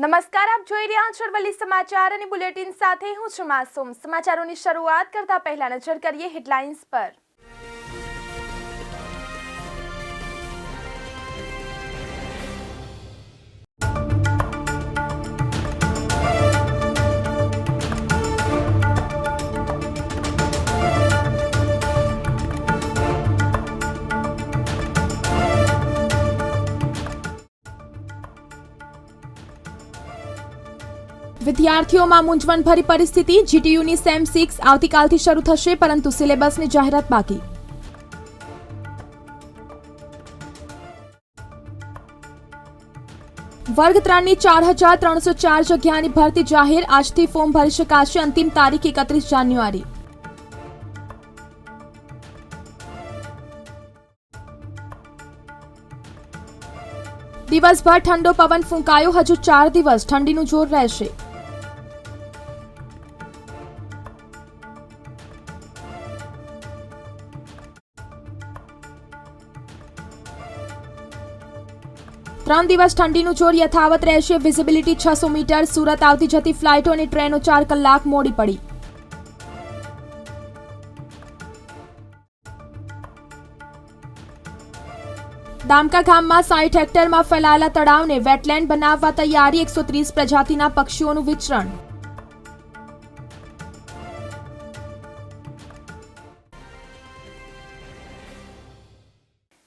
નમસ્કાર, આપ જોઈ રહ્યા છો અરવલ્લી સમાચાર અને બુલેટિન સાથે હું છું માસૂમ। સમાચારોની શરૂઆત કરતા પહેલા નજર કરીએ હેડલાઇન્સ પર। વિદ્યાર્થીઓમાં મૂંઝવણભરી પરિસ્થિતિ। જીટીયુની સેમ 6 આવતીકાલથી શરૂ થશે, પરંતુ સિલેબસની જાહેરાત બાકી। વર્ગ 3ની 4304 જગ્યાની ભરતી જાહેર। આજથી ફોર્મ ભરી શકાશે। અંતિમ તારીખ 31 જાન્યુઆરી। દિવસભર ઠંડો પવન ફૂંકાયો। હજુ 4 દિવસ ઠંડીનું જોર રહેશે। ત્રણ દિવસ ઠંડીનું જોર યથાવત રહેશે। Visibility 600 metre. સુરત આવતી જતી ફ્લાઇટો અને ટ્રેનો 4 કલાક મોડી પડી। દામકા ગામમાં 60 હેક્ટરમાં ફેલાયેલા તળાવને વેટલેન્ડ બનાવવા તૈયારી। 130 પ્રજાતિના પક્ષીઓનું વિચરણ।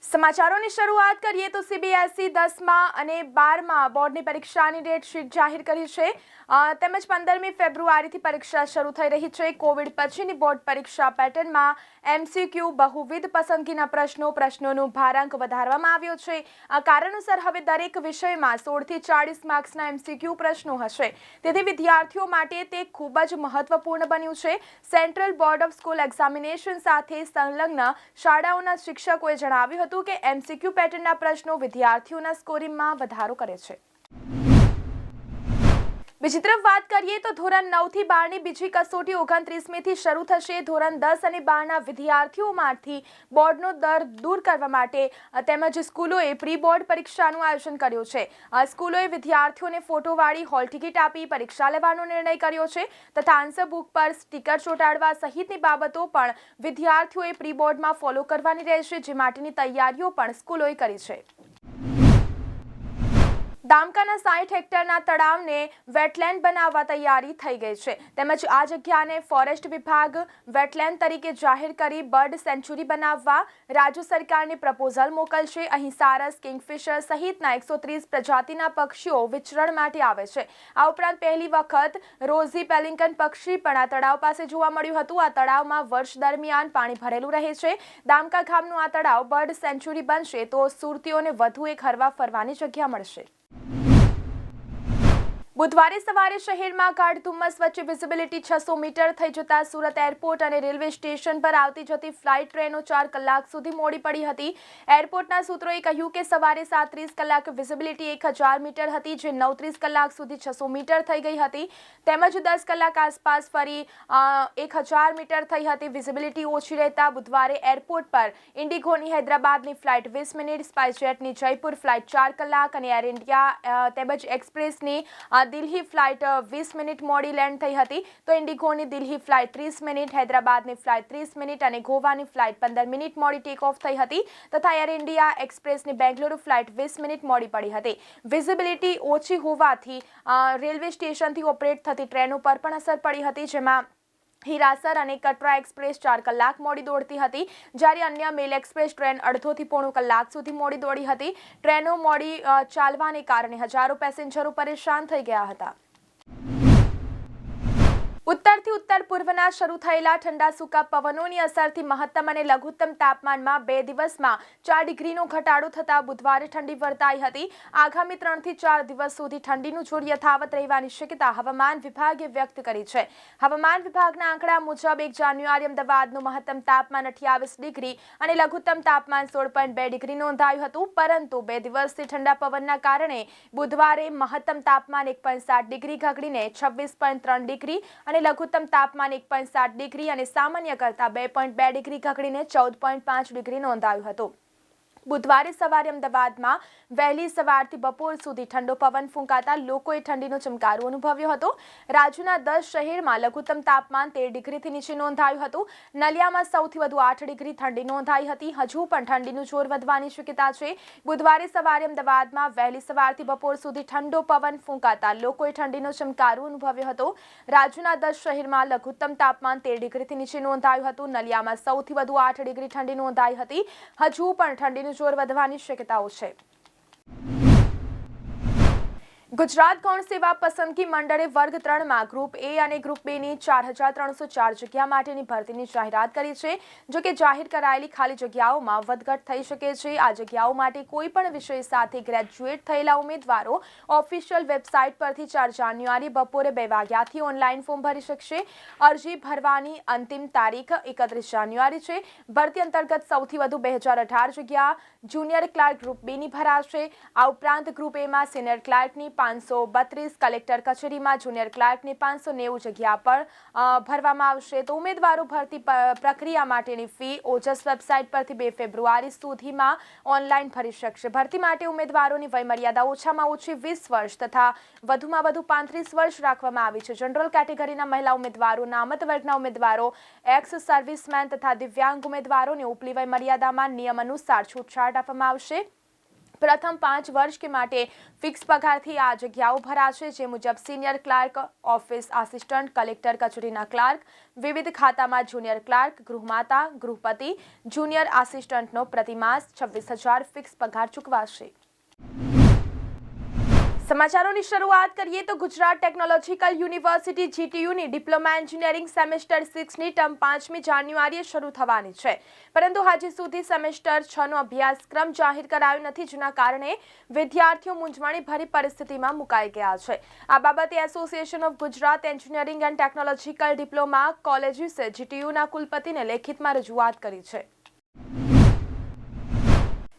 સમાચારોની શરૂઆત કરીએ તો સીબીએસઈ 10મા અને 12મા બોર્ડની પરીક્ષાની ડેટ શીટ જાહેર કરી છે, તેમજ 15મી ફેબ્રુઆરીથી પરીક્ષા શરૂ થઈ રહી છે। કોવિડ પછીની બોર્ડ પરીક્ષા પેટર્નમાં એમસીક્યુ, બહુવિધ પસંદગીના પ્રશ્નોનું ભારાંક વધારવામાં આવ્યો છે। આ કારણોસર હવે દરેક વિષયમાં 16થી 40 માર્ક્સના એમસીક્યુ પ્રશ્નો હશે, તેથી વિદ્યાર્થીઓ માટે તે ખૂબ જ મહત્વપૂર્ણ બન્યું છે। Central board of school examination સાથે સંલગ્ન શાળાઓના શિક્ષકોએ જણાવ્યું હતું કે એમસીક્યુ પેટર્નના પ્રશ્નો વિદ્યાર્થીઓના સ્કોરિંગમાં વધારો કરે છે। બીજી તરફ વાત કરીએ તો ધોરણ 9થી 12ની બીજી કસોટી 29મીથી શરૂ થશે। ધોરણ 10 અને 12ના વિદ્યાર્થીઓમાંથી બોર્ડનો દર દૂર કરવા માટે તેમજ સ્કૂલોએ પ્રી બોર્ડ પરીક્ષાનું આયોજન કર્યું છે। સ્કૂલોએ વિદ્યાર્થીઓને ફોટોવાળી હોલ ટિકિટ આપી પરીક્ષા લેવાનો નિર્ણય કર્યો છે, તથા આન્સર બુક પર સ્ટીકર ચોંટાડવા સહિતની બાબતો પણ વિદ્યાર્થીઓએ પ્રી બોર્ડમાં ફોલો કરવાની રહેશે, જે માટેની તૈયારીઓ પણ સ્કૂલોએ કરી છે। દામકાના 60 હેક્ટરના તળાવને વેટલેન્ડ બનાવવા તૈયારી થઈ ગઈ છે, તેમજ આ જગ્યાને ફોરેસ્ટ વિભાગ વેટલેન્ડ તરીકે જાહેર કરી બર્ડ સેન્ચ્યુરી બનાવવા રાજ્ય સરકારને પ્રપોઝલ મોકલશે। અહીં સારસ, કિંગફિશર સહિતના 130 પ્રજાતિના પક્ષીઓ વિચરણ માટે આવે છે। આ ઉપરાંત પહેલી વખત રોઝી પેલિકન પક્ષી પણ આ તળાવ પાસે જોવા મળ્યું હતું। આ તળાવમાં વર્ષ દરમિયાન પાણી ભરેલું રહે છે। દામકા ગામનું આ તળાવ બર્ડ સેન્ચ્યુરી બનશે તો સુરતીઓને વધુ એક હરવા ફરવાની જગ્યા મળશે। બુધવારે સવારે શહેરમાં ગાઢ ધુમ્મસ વચ્ચે વિઝિબિલિટી 600 મીટર થઈ જતા સુરત એરપોર્ટ અને રેલવે સ્ટેશન પર આવતી જતી ફ્લાઇટ ટ્રેનો 4 કલાક સુધી મોડી પડી હતી। એરપોર્ટના સૂત્રોએ કહ્યું કે સવારે 7:30 કલાકે વિઝિબિલિટી 1000 મીટર હતી, જે 9:30 કલાક સુધી 600 મીટર થઈ ગઈ હતી, તેમજ 10 કલાક આસપાસ ફરી 1000 મીટર થઈ હતી। વિઝિબિલિટી ઓછી રહેતા બુધવારે એરપોર્ટ પર ઇન્ડિગોની હૈદરાબાદની ફ્લાઇટ 20 મિનિટ, સ્પાઇસજેટની જયપુર ફ્લાઇટ 4 કલાક અને એર ઇન્ડિયા તેમજ એક્સપ્રેસની દિલ્હી ફ્લાઇટ 20 મિનિટ મોડી લેન્ડ થઈ હતી, તો ઇન્ડિગોની દિલ્હી ફ્લાઇટ 30 મિનિટ, હૈદરાબાદની ફ્લાઇટ 30 મિનિટ અને ગોવાની ફ્લાઇટ 15 મિનિટ મોડી ટેક ઓફ થઈ હતી, તથા એર ઇન્ડિયા એક્સપ્રેસની બેંગલુરુ ફ્લાઇટ 20 મિનિટ મોડી પડી હતી। વિઝિબિલિટી ઓછી હોવાથી રેલવે સ્ટેશનથી ઓપરેટ થતી ટ્રેનો પર પણ અસર પડી હતી, જેમાં હીરાસર અને કટરા એક્સપ્રેસ 4 કલાક મોડી દોડતી હતી, જ્યારે અન્ય મેલ એક્સપ્રેસ ટ્રેન અડધોથી પોણો કલાક સુધી મોડી દોડી હતી। ટ્રેનો મોડી ચાલવાને કારણે હજારો પેસેન્જરો પરેશાન થઈ ગયા હતા। ઉત્તરથી ઉત્તર પૂર્વના શરૂ થયેલા ઠંડા સૂકા પવનોની અસરથી મહત્તમ અને લઘુત્તમ તાપમાનમાં 2 દિવસમાં 4 ડિગ્રીનો ઘટાડો થતા બુધવારે ઠંડી વર્તાઈ હતી। આગામી 3 થી 4 દિવસ સુધી ઠંડીનું જોર યથાવત રહેવાની શક્યતા હવામાન વિભાગે વ્યક્ત કરી છે। હવામાન વિભાગના આંકડા મુજબ 1 જાન્યુઆરી અમદાવાદનું મહત્તમ તાપમાન 28 ડિગ્રી અને લઘુત્તમ તાપમાન 16.2 ડિગ્રી નોંધાયું હતું, પરંતુ 2 દિવસથી ઠંડા પવનના કારણે બુધવારે મહત્તમ તાપમાન 1.7 ડિગ્રી ઘટીને 26.3 ડિગ્રી અને લઘુત્તમ તાપમાન 1.7 ડિગ્રી અને સામાન્ય કરતાં 2.2 ડિગ્રી ઘટીને 14.5 ડિગ્રી નોંધાયું હતું। બુધવારે સવારે અમદાવાદમાં વહેલી સવારથી બપોર સુધી ઠંડો પવન ફૂંકાતા લોકોએ ઠંડીનો ચમકારો અનુભવ્યો હતો. રાજ્યના 10 શહેરમાં લઘુત્તમ તાપમાન 13 ડિગ્રીથી નીચે નોંધાયું હતું. નલિયામાં સૌથી વધુ 8 ડિગ્રી ઠંડી નોંધાઈ હતી. હજુ પણ ઠંડીનું જોર વધવાની શક્યતા છે. બુધવારે સવારે અમદાવાદમાં વહેલી સવારથી બપોર સુધી ઠંડો પવન ફૂંકાતા લોકોએ ઠંડીનો ચમકારો અનુભવ્યો હતો. રાજ્યના 10 શહેરમાં લઘુત્તમ તાપમાન 13 ડિગ્રીથી નીચે નોંધાયું હતું. નલિયામાં સૌથી વધુ 8 ડિગ્રી ઠંડી નોંધાઈ હતી. હજુ પણ ઠંડીનું જોર વધવાની શક્યતાઓ છે. ગુજરાત ગૌણ સેવા પસંદગી મંડળે વર્ગ 3માં ગ્રુપ એ અને ગ્રુપ B ની 4304 જગ્યા માટેની ભરતીની જાહેરાત કરી છે. જો કે જાહેર કરાયેલી ખાલી જગ્યાઓમાં વધઘટ થઈ શકે છે. આ જગ્યાઓ માટે કોઈ પણ વિષય સાથે ગ્રેજ્યુએટ થયેલા ઉમેદવારો ઓફિશિયલ વેબસાઇટ પરથી 4 જાન્યુઆરી બપોરે 2 વાગ્યાથી ઓનલાઈન ફોર્મ ભરી શકશે. અરજી ભરવાની અંતિમ તારીખ 31 જાન્યુઆરી છે. ભરતી અંતર્ગત સૌથી વધુ 2018 જગ્યા જુનિયર ક્લાર્ક ગ્રુપ B ની ભરાશે. આ ઉપરાંત ગ્રુપ A માં સિનિયર ક્લાર્કની 532, કલેક્ટર કચેરીમાં જુનિયર ક્લાર્કની 590 જગ્યા પર ભરવામાં આવશે. તો ઉમેદવારો ભરતી પ્રક્રિયા માટેની ફી ઓજસ વેબસાઇટ પરથી 2 ફેબ્રુઆરી સુધીમાં ઓનલાઈન ભરી શકશે. ભરતી માટે ઉમેદવારોની વયમર્યાદા ઓછામાં ઓછી 20 વર્ષ તથા વધુમાં વધુ 35 વર્ષ રાખવામાં આવી છે. જનરલ કેટેગરીના મહિલા ઉમેદવારો, નામત વર્ગના ઉમેદવારો, એક્સ સર્વિસમેન તથા દિવ્યાંગ ઉમેદવારોને ઉપલી વયમર્યાદામાં નિયમ અનુસાર છૂટછાટ આપવામાં આવશે. પ્રથમ 5 વર્ષ કે માટે ફિક્સ પગારથી આ જગ્યાઓ ભરાશે. જે મુજબ senior clerk, office assistant, collector કચેરીના ક્લાર્ક, વિવિધ ખાતામાં જુનિયર ક્લાર્ક, ગૃહમાતા, ગૃહપતિ, જુનિયર આસિસ્ટન્ટનો પ્રતિમાસ 26,000 ફિક્સ પગાર ચૂકવાશે. સમાચારોની શરૂઆત કરીએ તો ગુજરાત ટેકનોલોજીકલ યુનિવર્સિટી GTUની ડિપ્લોમા એન્જિનિયરિંગ સેમેસ્ટર 6ની ટર્મ 5મી જાન્યુઆરીએ શરૂ થવાની છે. પરંતુ હજી સુધી સેમેસ્ટર 6નો અભ્યાસક્રમ જાહેર કરાયો નથી, જેના કારણે વિદ્યાર્થીઓ મૂંઝવણભરી પરિસ્થિતિમાં મુકાઈ ગયા છે. આ બાબતે association of Gujarat engineering and technological diploma કોલેજીસે GTUના કુલપતિને લેખિતમાં રજૂઆત કરી છે.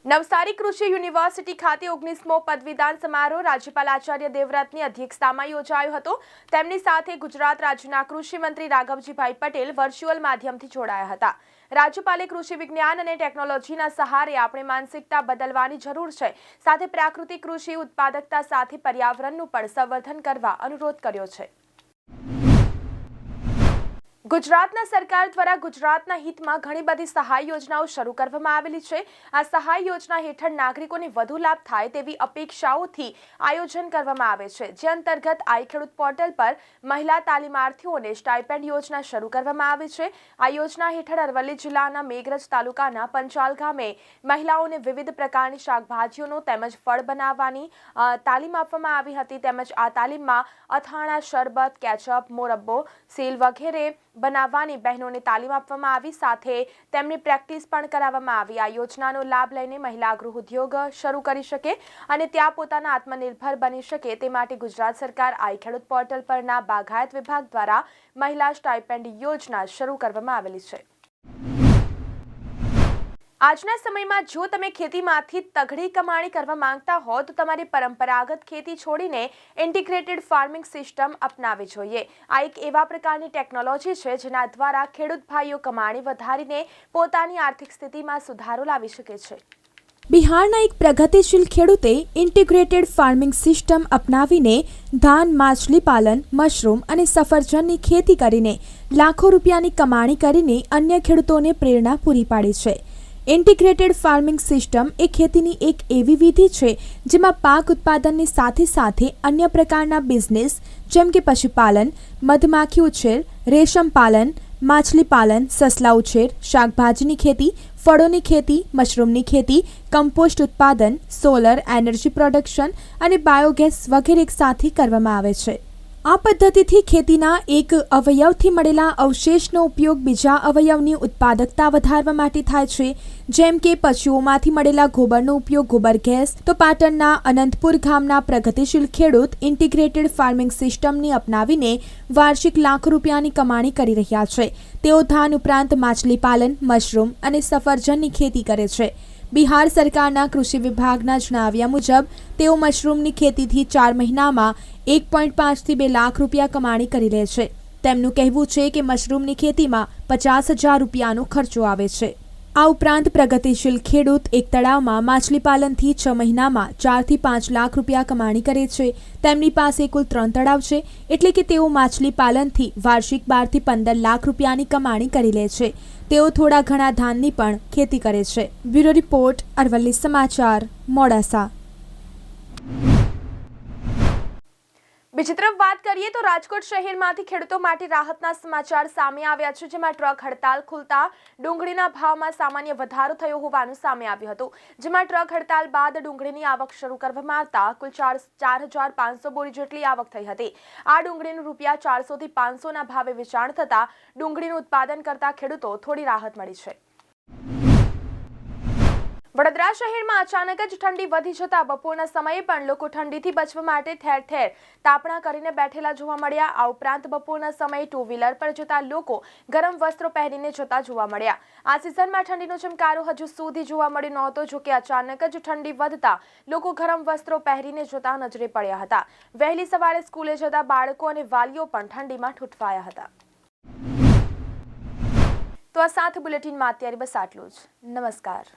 નવસારી કૃષિ યુનિવર્સિટી ખાતે 19મો પદવીદાન સમારોહ રાજ્યપાલ આચાર્ય દેવવ્રતની અધ્યક્ષતામાં યોજાયો હતો. તેમની સાથે ગુજરાત રાજ્યના કૃષિ મંત્રી રાઘવજીભાઈ પટેલ વર્ચ્યુઅલ માધ્યમથી જોડાયા હતા. રાજ્યપાલે કૃષિ વિજ્ઞાન અને ટેકનોલોજીના સહારે આપણે માનસિકતા બદલવાની જરૂર છે. સાથે પ્રાકૃતિક કૃષિ ઉત્પાદકતા સાથે પર્યાવરણનું પણ સંવર્ધન કરવા અનુરોધ કર્યો છે. ગુજરાતના સરકાર દ્વારા ગુજરાતના હિતમાં ઘણી બધી સહાય યોજનાઓ શરૂ કરવામાં આવેલી છે. આ સહાય યોજના હેઠળ નાગરિકોને વધુ લાભ થાય તેવી અપેક્ષાઓથી આયોજન કરવામાં આવે છે. જે અંતર્ગત આઈ ખેડૂત પોર્ટલ પર મહિલા તાલીમાર્થીઓને સ્ટાઇપેન્ડ યોજના શરૂ કરવામાં આવી છે. આ યોજના હેઠળ અરવલ્લી જિલ્લાના મેઘરજ તાલુકાના પંચાલ ગામે મહિલાઓને વિવિધ પ્રકારની શાકભાજીઓનો તેમજ ફળ બનાવવાની તાલીમ આપવામાં આવી હતી. તેમજ આ તાલીમમાં અથાણા, શરબત, કેચઅપ, મોરબ્બો, સીલ વગેરે બનાવવાની બહેનોને તાલીમ આપવામાં આવી. સાથે તેમની પ્રેક્ટિસ પણ કરાવવામાં આવી. આ યોજનાનો લાભ લઈને મહિલા ગૃહ ઉદ્યોગ શરૂ કરી શકે અને ત્યાં પોતાના આત્મનિર્ભર બની શકે તે માટે ગુજરાત સરકાર આઈ ખેડૂત પોર્ટલ પરના બાગાયત વિભાગ દ્વારા મહિલા સ્ટાઇપેન્ડ યોજના શરૂ કરવામાં આવેલી છે. આજના સમયમાં જો તમે ખેતીમાંથી તગડી કમાણી કરવા માંગતા હો તો તમારી પરંપરાગત ખેતી છોડીને ઇન્ટિગ્રેટેડ ફાર્મિંગ સિસ્ટમ અપનાવવી જોઈએ. આ એક એવા પ્રકારની ટેકનોલોજી છે જેના દ્વારા ખેડૂત ભાઈઓ કમાણી વધારીને પોતાની આર્થિક સ્થિતિમાં સુધારો લાવી શકે છે. બિહારના એક પ્રગતિશીલ ખેડૂતે ઇન્ટિગ્રેટેડ ફાર્મિંગ સિસ્ટમ અપનાવીને ધાન, માછલી પાલન, મશરૂમ અને સફરજનની ખેતી કરીને લાખો રૂપિયાની કમાણી કરીને અન્ય ખેડૂતોને પ્રેરણા પૂરી પાડી છે. ઇન્ટિગ્રેટેડ ફાર્મિંગ સિસ્ટમ એ ખેતીની એક એવી વિધિ છે જેમાં પાક ઉત્પાદનની સાથે સાથે અન્ય પ્રકારના બિઝનેસ જેમ કે પશુપાલન, મધમાખી ઉછેર, રેશમ પાલન, માછલી પાલન, સસલા ઉછેર, શાકભાજીની ખેતી, ફળોની ખેતી, મશરૂમની ખેતી, કમ્પોસ્ટ ઉત્પાદન, સોલર એનર્જી પ્રોડક્શન અને બાયોગેસ વગેરે એક સાથે કરવામાં આવે છે. આ પદ્ધતિથી ખેતીના એક અવયવથી મળેલા અવશેષનો ઉપયોગ બીજા અવયવની ઉત્પાદકતા વધારવા માટે થાય છે. જેમ કે પશુઓમાંથી મળેલા ગોબરનો ઉપયોગ ગોબર ગેસ. તો પાટણના અનંતપુર ગામના પ્રગતિશીલ ખેડૂત ઇન્ટિગ્રેટેડ ફાર્મિંગ સિસ્ટમની અપનાવીને વાર્ષિક લાખો રૂપિયાની કમાણી કરી રહ્યા છે. તેઓ ધાન ઉપરાંત માછલી પાલન, મશરૂમ અને સફરજનની ખેતી કરે છે. બિહાર સરકારના કૃષિ વિભાગના જણાવ્યા મુજબ તેઓ મશરૂમની ખેતીથી 4 મહિનામાં 1.5 થી 2 લાખ રૂપિયા કમાણી કરી લે છે. તેમનું કહેવું છે કે મશરૂમની ખેતીમાં 50,000 રૂપિયાનો ખર્ચો આવે છે. આ ઉપરાંત પ્રગતિશીલ ખેડૂત એક તળાવમાં માછલી પાલનથી 6 મહિનામાં 4 થી 5 લાખ રૂપિયા કમાણી કરે છે. તેમની પાસે કુલ 3 તળાવ છે, એટલે કે તેઓ માછલી પાલનથી વાર્ષિક 12 થી 15 લાખ રૂપિયાની કમાણી કરી લે છે. તેઓ થોડા ઘણા ધાનની પણ ખેતી કરે છે. બ્યુરો રિપોર્ટ, અરવલ્લી સમાચાર, મોડાસા. બીજી તરફ વાત કરીએ તો રાજકોટ શહેરમાંથી ખેડૂતો માટે રાહતના સમાચાર સામે આવ્યા છે, જેમાં ટ્રક હડતાલ ખુલતા ડુંગળીના ભાવમાં સામાન્ય વધારો થયો હોવાનું સામે આવ્યું હતું. જેમાં ટ્રક હડતાલ બાદ ડુંગળીની આવક શરૂ કરવામાં આવતા કુલ 4,500 બોરી જેટલી આવક થઈ હતી. આ ડુંગળીનું રૂપિયા 400 થી 500ના ભાવે વેચાણ થતા ડુંગળીનું ઉત્પાદન કરતા ખેડૂતો થોડી રાહત મળી છે. વડોદરા શહેરમાં અચાનક જ ઠંડી વધી જતા બપોરના સમયે પણ લોકો ઠંડીથી બચવા માટે ઠેર ઠેર તાપણા કરીને બેઠેલા જોવા મળ્યા. આ ઉપરાંત બપોરના સમયે ટુ વ્હીલર પર જતા લોકો ગરમ વસ્ત્રો પહેરીને જતા જોવા મળ્યા. આ સિઝનમાં ઠંડીનો ચમકારો હજુ સુધી જોવા મળ્યો નહોતો, જોકે અચાનક જ ઠંડી વધતા લોકો ગરમ વસ્ત્રો પહેરીને જતા નજરે પડ્યા હતા. વહેલી સવારે સ્કૂલે જતા બાળકો અને વાલીઓ પણ ઠંડીમાં ઠૂંઠવાયા હતા. તો આ સાથે બુલેટિનમાં અત્યારે બસ આટલું જ. નમસ્કાર.